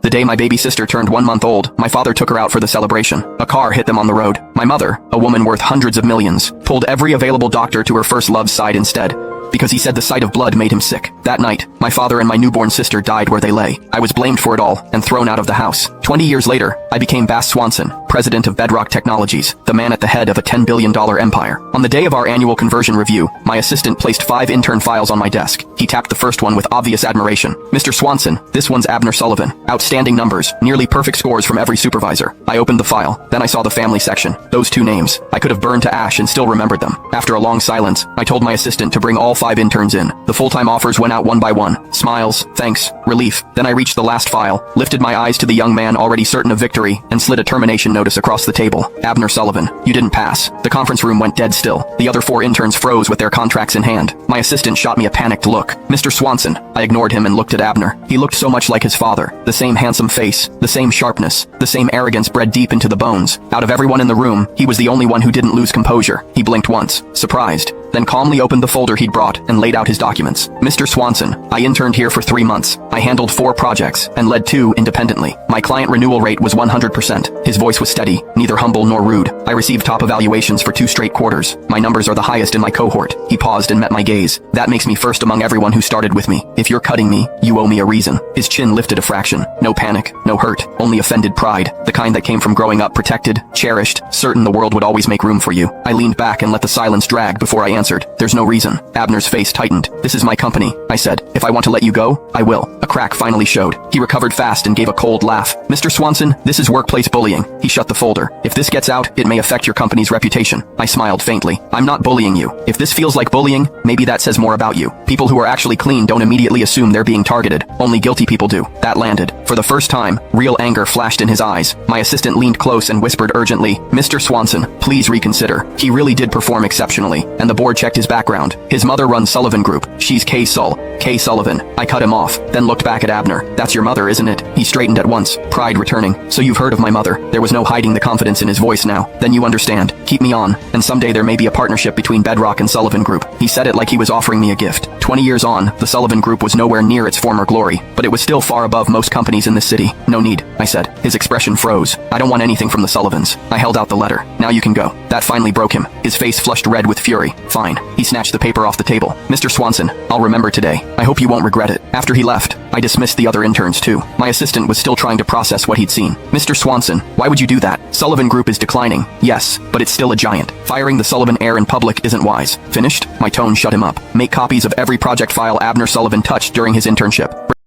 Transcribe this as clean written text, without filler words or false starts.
The day my baby sister turned 1 month old, my father took her out for the celebration. A car hit them on the road. My mother, a woman worth hundreds of millions, pulled every available doctor to her first love's side instead, because he said the sight of blood made him sick. That night, my father and my newborn sister died where they lay. I was blamed for it all and thrown out of the house. 20 years later, I became Bass Swanson, president of Bedrock Technologies, the man at the head of a $10 billion empire. On the day of our annual conversion review, my assistant placed 5 intern files on my desk. He tapped the first one with obvious admiration. "Mr. Swanson, this one's Abner Sullivan. Outstanding numbers, nearly perfect scores from every supervisor." I opened the file, then I saw the family section. Those 2 names. I could have burned to ash and still remembered them. After a long silence, I told my assistant to bring all 5 interns in. The full-time offers went out one by one. Smiles, thanks, relief. Then I reached the last file, lifted my eyes to the young man already certain of victory, and slid a termination notice across the table. "Abner Sullivan, you didn't pass." The conference room went dead still. The other 4 interns froze with their contracts in hand. My assistant shot me a panicked look. "Mr. Swanson." I ignored him and looked at Abner. He looked so much like his father. The same handsome face, the same sharpness, the same arrogance bred deep into the bones. Out of everyone in the room, he was the only one who didn't lose composure. He blinked once, surprised, then calmly opened the folder he'd brought and laid out his documents. "Mr. Swanson, I interned here for 3 months. I handled 4 projects and led 2 independently. My client renewal rate was 100%. His voice was steady, neither humble nor rude. I received top evaluations for 2 straight quarters. My numbers are the highest in my cohort." He paused and met my gaze. "That makes me first among everyone who started with me. If you're cutting me, you owe me a reason." His chin lifted a fraction. No panic, no hurt, only offended pride, the kind that came from growing up protected, cherished, certain the world would always make room for you. I leaned back and let the silence drag before I answered. "There's no reason." Abner's face tightened. "This is my company," I said. "If I want to let you go, I will." A crack finally showed. He recovered fast and gave a cold laugh. "Mr. Swanson, this is workplace bullying." He shut the folder. "If this gets out, it may affect your company's reputation." I smiled faintly. "I'm not bullying you. If this feels like bullying, maybe that says more about you. People who are actually clean don't immediately assume they're being targeted. Only guilty people do." That landed. For the first time, real anger flashed in his eyes. My assistant leaned close and whispered urgently, "Mr. Swanson, please reconsider. He really did perform exceptionally." And the board checked his background. His mother runs Sullivan Group. She's Kay Sullivan. I cut him off, then looked back at Abner. "That's your mother, isn't it?" He straightened at once, pride returning. "So you've heard of my mother." There was no hiding the confidence in his voice now. "Then you understand. Keep me on, and someday there may be a partnership between Bedrock and Sullivan Group." He said it like he was offering me a gift. 20 years on, the Sullivan Group was nowhere near its former glory, but it was still far above most companies in this city. "No need," I said. His expression froze. "I don't want anything from the Sullivans." I held out the letter. "Now you can go." That finally broke him. His face flushed red with fury. "Fine." He snatched the paper off the table. "Mr. Swanson, I'll remember today. I hope you won't regret it." After he left, I dismissed the other interns too. My assistant was still trying to process what he'd seen. "Mr. Swanson, why would you do that? Sullivan Group is declining." "Yes, but it's still a giant. Firing the Sullivan heir in public isn't wise." "Finished?" My tone shut him up. "Make copies of every project file Abner Sullivan touched during his internship.